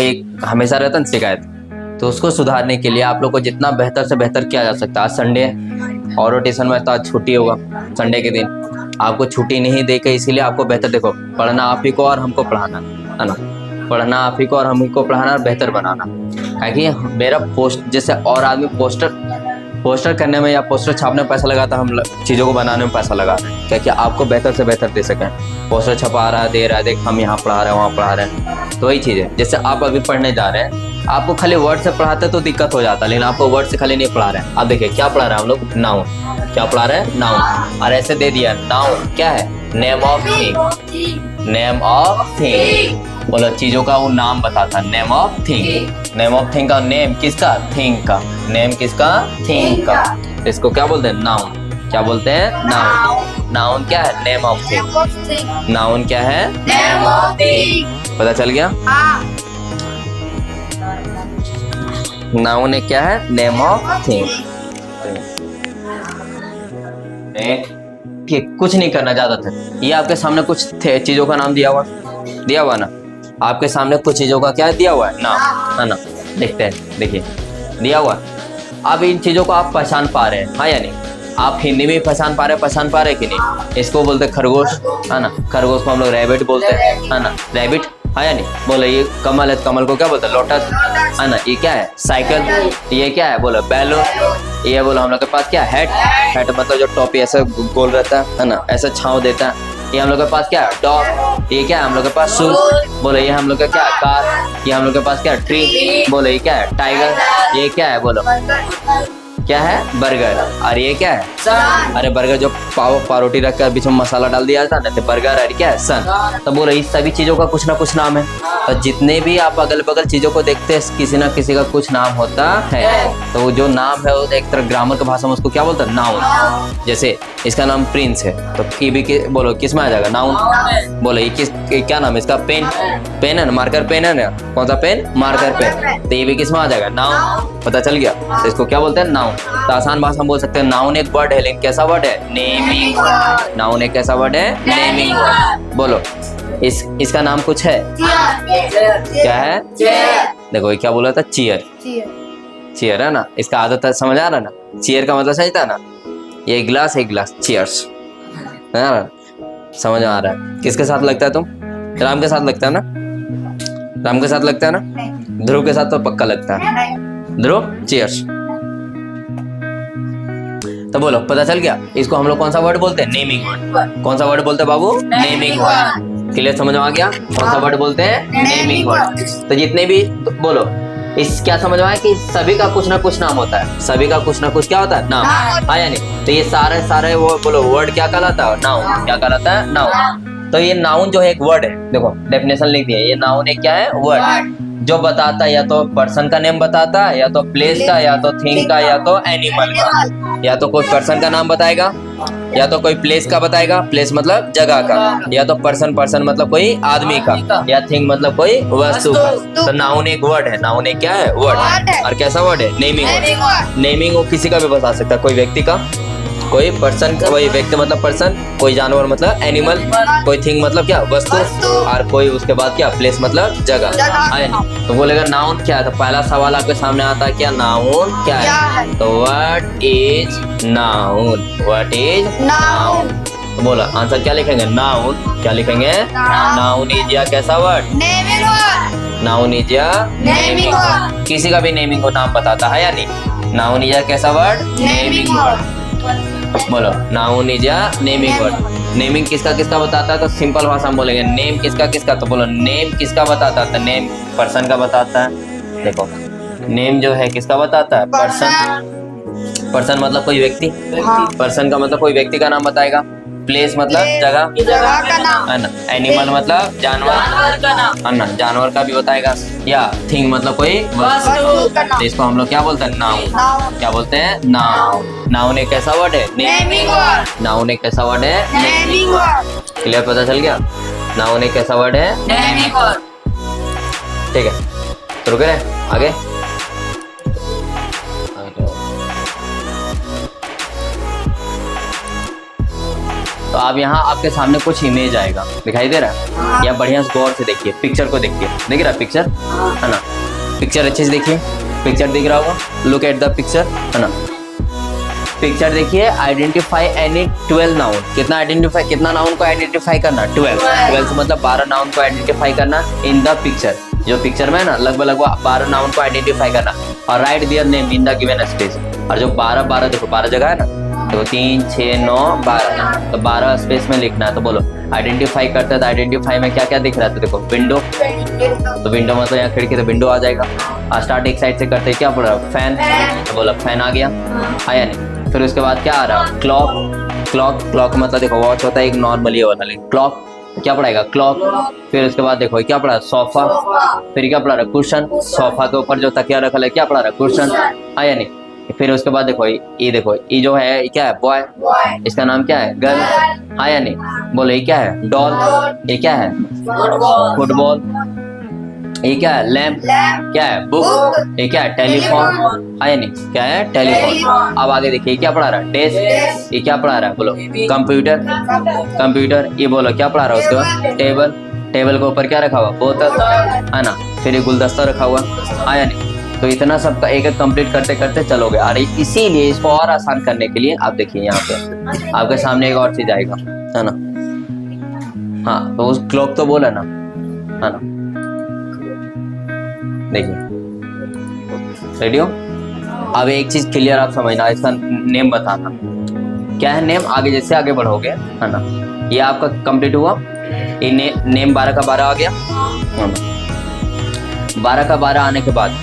एक हमेशा रहता है ना शिकायत, तो उसको सुधारने के लिए आप लोग को जितना बेहतर से बेहतर किया जा सकता है। आज संडे है और रोटेशन में तो आज छुट्टी होगा, संडे के दिन आपको छुट्टी नहीं दे के, इसीलिए आपको बेहतर देखो पढ़ना आप ही को और हमको पढ़ाना है ना, पढ़ना आप ही को और हम ही को पढ़ाना और बेहतर बनाना। क्योंकि मेरा पोस्ट जैसे और आदमी पोस्टर करने में या पोस्टर छापने में पैसा लगाता, हम चीज़ों को बनाने में पैसा लगा रहे हैं, क्या कि आपको बेहतर से बेहतर दे सकें। पोस्टर छपा रहा है, दे रहा है, देख हम यहाँ पढ़ा रहे हैं वहाँ पढ़ा रहे हैं, तो वही चीज़ है। जैसे आप अभी पढ़ने जा रहे हैं, आपको खाली वर्ड से पढ़ाते तो दिक्कत हो जाता, लेकिन आपको वर्ड से खाली नहीं पढ़ा रहे हैं। आप देखिए क्या पढ़ा रहे हैं हम लोग, नाउन। क्या पढ़ा रहे हैं, नाउन। और ऐसे दे दिया नाउन क्या है, name of thing. Name of thing बोलो, चीजों का वो नाम बताता, name of thing. Name of thing का नेम किसका, थिंग का। नेम किसका, थिंग का। इसको क्या बोलते हैं, नाउन। क्या बोलते हैं, नाउन। नाउन क्या है, नेम ऑफ थिंग। नाउन क्या है, नेम ऑफ थिंग। पता चल गया। नाउन एक क्या है, नेम ऑफ थिंग। कुछ नहीं करना ज्यादा था, ये आपके सामने कुछ चीजों का नाम दिया हुआ ना, आपके सामने कुछ चीजों का क्या दिया हुआ है, नाम है ना। देखते हैं, देखिए दिया हुआ। अब इन चीजों को आप पहचान पा रहे हैं, हाँ या नहीं। आप हिंदी में पहचान पा रहे कि नहीं। इसको बोलते खरगोश है ना, खरगोश को हम लोग रैबिट बोलते हैं, है ना, रैबिट, हाँ या नहीं। बोलो ये कमल है, कमल को क्या बोलते हैं, लोटस, है ना। ये क्या है, साइकिल। ये क्या है, बोलो बैलून। ये बोलो हम लोग के पास क्या है, हैट मतलब जो टोपी ऐसे गोल रहता है ना, ऐसे छांव देता है। ये हम लोग के पास क्या है, डॉग। ये क्या है हम लोग के पास, शूज। बोलो ये हम लोग का क्या है, कार। ये हम लोग के पास क्या है, ट्री। बोलो ये क्या है, टाइगर। ये क्या है, बोलो क्या है, बर्गर। और ये क्या है, अरे बर्गर जो पाव रोटी रख कर बीच में मसाला डाल दिया जाता है ना, बर्गर। और क्या है, सन। तो बोलो इस सभी चीजों का कुछ ना कुछ नाम है। तो जितने भी आप अगल बगल चीजों को देखते हैं, किसी ना किसी का कुछ नाम होता है। तो वो जो नाम है वो एक तरह ग्रामर की भाषा में उसको क्या बोलते हैं, नाउन। जैसे इसका नाम प्रिंस है, तो ये भी बोलो किस में आ जाएगा, नाउन। बोलो ये क्या नाम है इसका, पेन। पेन है ना, मार्कर पेन है ना, कौन सा पेन, मार्कर पेन। तो ये भी किस में आ जाएगा, नाउन। पता चल गया। तो इसको क्या बोलते हैं, नाउन। तो आसान भाषा में बोल सकते हैं नाउन एक वर्ड है, लेकिन कैसा वर्ड है, नेमिंग वर्ड। नाउन एक कैसा वर्ड है, नेमिंग वर्ड। बोलो इसका नाम कुछ है, क्या है, देखो ये क्या बोला था, चेयर। चेयर है ना, इसका आदत है, समझ आ रहा है ना। चेयर का मतलब समझता है ना, ये गिलास, एक गिलास, चेयर्स, है ना, समझ आ रहा है। किसके साथ लगता है तुम, राम के साथ लगता है ना, राम के साथ लगता है ना, ध्रुव के साथ तो पक्का लगता है, ध्रुव चेयर्स। तो बोलो पता चल गया। इसको हम लोग कौन सा वर्ड बोलते हैं, नेमिंग वर्ड। कौन सा वर्ड बोलते हैं बाबू, नेमिंग वर्ड। क्लियर, समझ में आ गया, कौन सा वर्ड बोलते हैं, नेमिंग वर्ड। तो जितने भी तो बोलो इस क्या समझ में आया कि सभी का कुछ ना कुछ नाम होता है, सभी का कुछ ना कुछ क्या होता है, नाम, आया नहीं। तो ये सारे वो बोलो वर्ड क्या कहलाता है, नाउन। क्या कहलाता है, नाउन। तो ये नाउन जो है एक वर्ड है, देखो डेफिनेशन लिख दिया, ये नाउन एक क्या है, वर्ड, जो बताता है या तो पर्सन का नेम बताता है, या तो प्लेस का, या तो थिंग का, या तो एनिमल का। या तो कोई पर्सन का नाम बताएगा, या तो कोई प्लेस का बताएगा, प्लेस मतलब जगह का, या तो पर्सन मतलब कोई आदमी का, या थिंग मतलब कोई वस्तु का। तो नाउन एक वर्ड है, नाउन एक क्या है, वर्ड। और कैसा वर्ड है, नेमिंग वर्ड। नेमिंग वो किसी का भी बता सकता है, कोई व्यक्ति का, कोई पर्सन, कोई व्यक्ति मतलब पर्सन, कोई जानवर मतलब एनिमल, कोई थिंग मतलब क्या, वस्तु, और कोई उसके बाद क्या, प्लेस मतलब जगह। तो बोलेगा नाउन क्या है, तो पहला सवाल आपके सामने आता है क्या, नाउन क्या है। तो what is noun, what is noun. तो बोला आंसर क्या लिखेंगे, नाउन। क्या लिखेंगे, नाउन इज या कैसा word, naming word. Noun is या नेमिंग वर्ड। किसी का भी नेमिंग को नाम बताता है या नहीं। नाउन इज या कैसा वर्ड, नेमिंग वर्ड। बोलो नाउन इज या नेमिंग वर्ड। नेमिंग किसका किसका बताता है, तो सिंपल भाषा में बोलेंगे नेम किसका किसका। तो बोलो नेम किसका बताता है, तो नेम पर्सन का बताता है। देखो नेम जो है किसका बताता है, पर्सन। पर्सन मतलब कोई व्यक्ति, पर्सन का मतलब कोई व्यक्ति का नाम बताएगा। प्लेस मतलब जगह का नाम, है ना। एनिमल मतलब जानवर, है ना, जानवर का भी बताएगा। या थिंग मतलब कोई वस्तु। इसको हम लोग क्या बोलते हैं, नाउन। क्या बोलते हैं, नाउन। नाउन एक कैसा वर्ड है, नेमिंग वर्ड। नाउन एक कैसा वर्ड है, नेमिंग वर्ड। क्लियर, पता चल गया, नाउन एक कैसा वर्ड है, नेमिंग वर्ड। ठीक है, तो रुके रहे आगे। तो तो आप यहाँ आपके सामने कुछ इमेज आएगा, दिखाई दे रहा है? या बढ़िया से गौर से देखिए, पिक्चर को देखिए, दिख रहा है पिक्चर, है ना? पिक्चर अच्छे से देखिए, पिक्चर दिख रहा होगा, लुक एट द पिक्चर, है ना? पिक्चर देखिए, आइडेंटिफाई एनी 12 नाउन, कितना नाउन को आइडेंटिफाई करना? 12 से मतलब 12 नाउन को आइडेंटिफाई करना इन द पिक्चर, जो पिक्चर में है ना, लगभग 12 नाउन को आइडेंटिफाई करना, और right their name in the given space. और जो 12 देखो 12 जगह है ना, देखो 3 6 9 12, तो 12 स्पेस में लिखना है। तो बोलो आइडेंटिफाई करते हैं, तो आइडेंटिफाई में क्या क्या दिख रहा है? तो देखो विंडो, तो विंडो मतलब यहाँ खिड़की, तो विंडो आ जाएगा। स्टार्ट एक साइड से करते हैं, क्या पड़ रहा है? फैन, तो बोलो फैन आ गया, आया नहीं? फिर उसके बाद क्या आ रहा है? क्लॉक मतलब देखो वॉच होता है एक नॉर्मली वाला, क्लॉक क्या पड़ेगा? क्लॉक। फिर उसके बाद देखो क्या पड़ा? सोफा। फिर क्या पड़ा रहा? कुशन। सोफा के ऊपर जो तकिया रखा है क्या पड़ा रहा? कुशन, आया नहीं? फिर उसके बाद देखो ये जो है ये क्या है? बॉय, इसका नाम क्या है? गर्ल, आया नहीं? बोलो ये क्या है? डॉल। ये क्या है? फुटबॉल। ये क्या है? लैम्प। क्या है? बुक। ये क्या है? टेलीफोन, आया नहीं? क्या है? टेलीफोन। अब आगे देखिए क्या पढ़ा रहा है? डेस्क। ये क्या पढ़ा रहा है? बोलो कंप्यूटर। ये बोलो क्या पढ़ा रहा है? उसके बाद टेबल के ऊपर क्या रखा हुआ? बोतल, है ना? फिर ये गुलदस्ता रखा हुआ, आया नहीं? तो इतना सबका एक कंप्लीट करते करते चलोगे। अरे इसीलिए इसको और आसान करने के लिए आप देखिए यहाँ पे आपके सामने एक और चीज आएगा, है ना? हाँ, तो उस क्लॉक तो बोला ना, है ना? देखिए रेडियो। अब एक चीज क्लियर आप समझना, इसका नेम बताना क्या है। नेम आगे जैसे आगे बढ़ोगे, है ना, ये आपका कंप्लीट हुआ। ये नेम 12 का 12 आ गया, 12 का 12 आने के बाद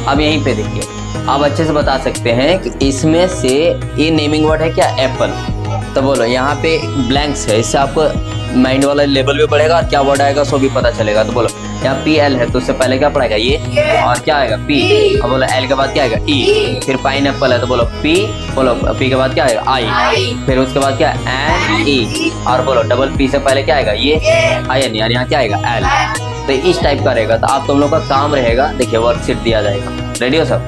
अब यहीं पे देखिए, आप अच्छे से बता सकते हैं कि इसमें से ये नेमिंग वर्ड है क्या? एप्पल। तो बोलो यहाँ पे ब्लैंक्स है, इससे आपको माइंड वाला लेवल भी बढ़ेगा और क्या वर्ड आएगा सो भी पता चलेगा। तो बोलो यहाँ PL है, तो उससे पहले क्या पड़ेगा? ये, और क्या आएगा? P। और बोलो L के बाद क्या आएगा? E। फिर पाइनएप्पल है, तो बोलो P। बोलो P के बाद क्या आएगा? I। फिर उसके बाद क्या है? NE। और बोलो डबल P से पहले क्या आएगा? ये, आया नहीं? और यहाँ क्या आएगा? L। तो इस टाइप का रहेगा। तो आप तुम लोग का काम रहेगा, देखिए वर्कशीट दिया जाएगा, रेडी हो सब?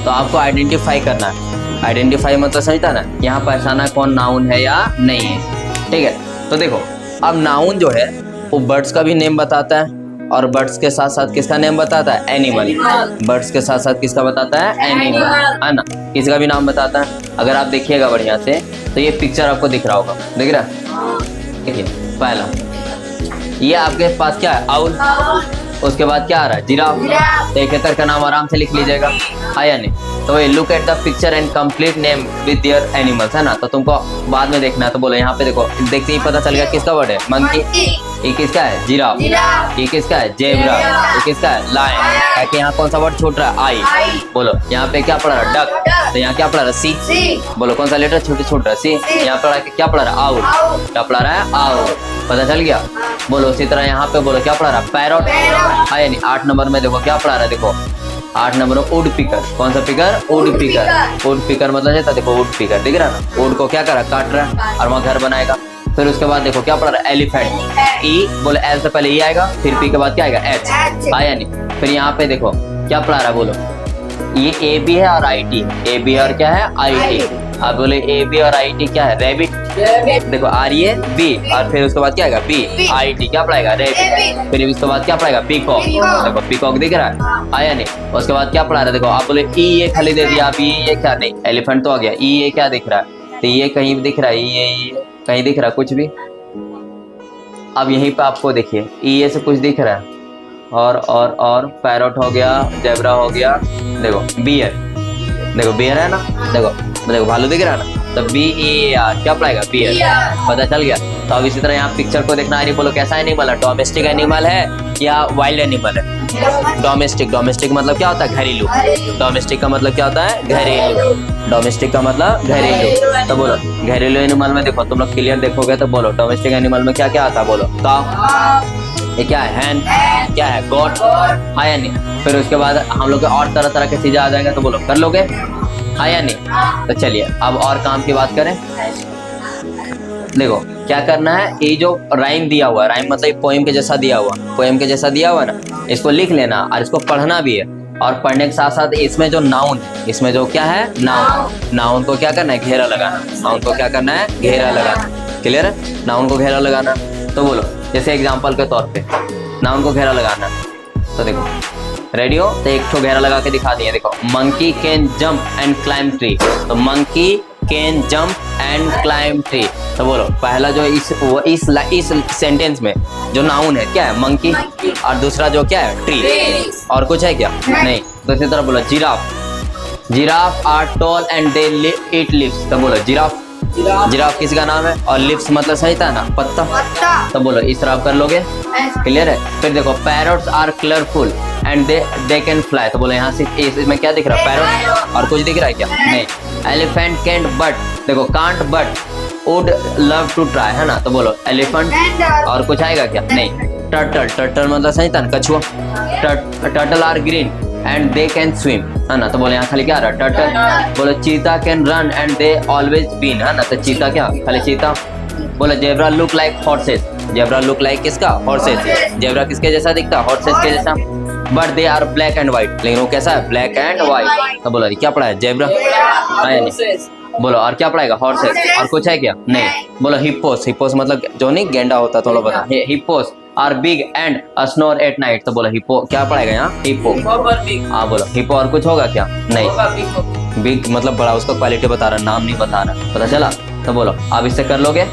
तो आपको आइडेंटिफाई करना है। आइडेंटिफाई मतलब समझता ना, यहाँ पहचाना कौन नाउन है या नहीं है, ठीक है? तो देखो अब नाउन जो है वो बर्ड्स का भी नेम बताता है, और बर्ड्स के साथ साथ किसका नेम बताता है? एनिमल। बर्ड्स के साथ साथ किसका बताता है? एनिमल, है ना? किसका भी नाम बताता है। अगर आप देखिएगा बढ़िया से तो ये पिक्चर आपको दिख रहा होगा, दिख रहा है? देखिए पहला ये आपके पास क्या है? आउल। उसके बाद क्या आ रहा है? जिराफ। तो एक खेतर का नाम आराम से लिख लीजिएगा, आया नहीं? तो ये look at the picture and complete name with their animals, है ना? तो तुमको बाद में देखना है। तो बोलो यहाँ पे देखो, देखते ही पता चल गया किसका वर्ड है? मंकी। ये किसका है? जिराफ। ये किसका है? जेब्रा। ये किसका है? लायन। ताकि यहाँ कौन सा वर्ड छूट रहा है? आई। बोलो यहाँ पे क्या पढ़ा रहा है? डक। तो यहाँ क्या पढ़ा रहा है? सी। बोलो कौन सा लेटर छूट रहा है? सी। यहाँ पढ़ा क्या पढ़ा रहा है? आउल। क्या पढ़ा रहा है? आउल। पता चल गया? बोलो उसी तरह यहाँ पे बोलो क्या पढ़ा रहा है? पैरट, है यानी 8 नंबर में देखो क्या पढ़ा रहा है? देखो 8 नंबर में वुड पिकर। कौन सा picker? Would picker. Would picker मतलब है, देखो वुड पिकर दिख रहा है ना? वुड को क्या कर रहा है? काट रहा है और वहाँ घर बनाएगा। फिर उसके बाद देखो क्या पढ़ा रहा है? एलिफेंट। ई बोलो एल से पहले ई आएगा, फिर पी के बाद क्या आएगा? एच, आया नहीं? फिर यहाँ पे देखो क्या पढ़ा रहा है? बोलो ये ए बी है और आई टी। ए बी और क्या है? I T. अब बोले ए बी और आई टी क्या है? रैबिट। देखो आर ए बी और फिर उसके बाद क्या आएगा? बी। आई टी क्या पढ़ाएगा? रैबिट। फिर उसके बाद क्या पढ़ाएगा? पीकॉक। देखो पीकॉक दिख रहा है, आया नहीं? उसके बाद क्या पढ़ा रहा है? देखो आप बोले ई ये खाली दे दिया, आप ये क्या? नहीं, एलिफेंट तो आ गया। ई ये क्या दिख रहा है? तो ये कहीं भी दिख रहा है? ये कहीं दिख रहा है? कुछ भी? अब यहीं पे आपको देखिए ई से कुछ दिख रहा है, और पैरट हो गया, जेब्रा हो गया। देखो बियर, देखो बियर है ना? देखो भालू दिख रहा है ना? तो BEAR क्या पढ़ाएगा? बियर। पता चल गया? तो अब इसी तरह यहाँ पिक्चर को देखना है। बोलो कैसा एनिमल है? डोमेस्टिक एनिमल है या वाइल्ड एनिमल है? डोमेस्टिक मतलब क्या होता है? घरेलू। डोमेस्टिक का मतलब क्या होता है? घरेलू। डोमेस्टिक का मतलब घरेलू। तो बोलो घरेलू एनिमल में देखो तुम लोग क्लियर देखोगे तो बोलो डोमेस्टिक एनिमल में क्या क्या आता है? बोलो काऊ। ये क्या है? हैन। क्या है? गॉट, हाँ या नहीं? फिर उसके बाद हम लोग और तरह तरह की चीजें आ जाएंगे। तो बोलो कर लोगे, हाँ या नहीं? तो चलिए अब और काम की बात करें। देखो क्या करना है, ये जो राइम दिया हुआ है, राइम मतलब पोएम के जैसा दिया हुआ, पोएम के जैसा दिया हुआ ना, इसको लिख लेना और इसको पढ़ना भी है। और पढ़ने के साथ साथ इसमें जो नाउन, इसमें जो क्या है? नाउन, नाउन को क्या करना है? घेरा लगाना। नाउन को क्या करना है? घेरा लगाना। क्लियर है? नाउन को घेरा लगाना, तो बोलो जैसे एग्जांपल के तौर पे नाउन को घेरा लगाना, तो देखो रेडी हो तो एक ठो घेरा लगा के दिखा दिए। देखो monkey can jump and climb tree, तो monkey can jump and climb tree, तो बोलो पहला जो इस सेंटेंस में जो नाउन है क्या है? मंकी, और दूसरा जो क्या है? ट्री। और कुछ है क्या? नहीं। तो इसी तरह बोलो giraffe are tall and they eat leaves, तो बोलो जिराफ किसका नाम है? और लिप्स मतलब सही था ना, पत्ता, तो बोलो इस तरह आप कर लोगे। क्लियर है? फिर देखो parrots are colourful and they can fly, तो बोलो यहाँ से इसमें क्या दिख रहा है? पैरट। और कुछ दिख रहा है क्या? नहीं। एलिफेंट कैंट बट, देखो can't but would love to try, है ना, तो बोलो एलिफेंट। और कुछ आएगा क्या? नहीं। टर्टल मतलब सही था ना, कछुआ। Turtle are green and they can swim, है ना, तो बोले यहाँ खाली क्या आ रहा है? टर्टल। बोलो cheetah can run and they always been, है ना, तो चीता क्या? खाली चीता। बोलो zebra look like horses, zebra look like किसका? हॉर्सेस। जेब्रा किसके जैसा दिखता है? हॉर्सेस के जैसा। But they are black and white, लेकिन वो कैसा है? Black and white. तो बोलो क्या पढ़ा है? जेब्रा। बोलो और क्या पढ़ाएगा? हॉर्सेस। और कुछ है क्या? नहीं। बोलो हिप्पोस मतलब जो नहीं गेंडा होता, तो लोग बता। Hippos are big and snore at night, तो बोलो हिप्पो क्या पढ़ाएगा यहाँ? हिप्पो। हाँ बोलो हिप्पो। और कुछ होगा क्या? नहीं। बिग मतलब बड़ा, उसका क्वालिटी बता रहा, नाम नहीं बता रहा, पता चला? तो बोलो आप इससे कर लोगे।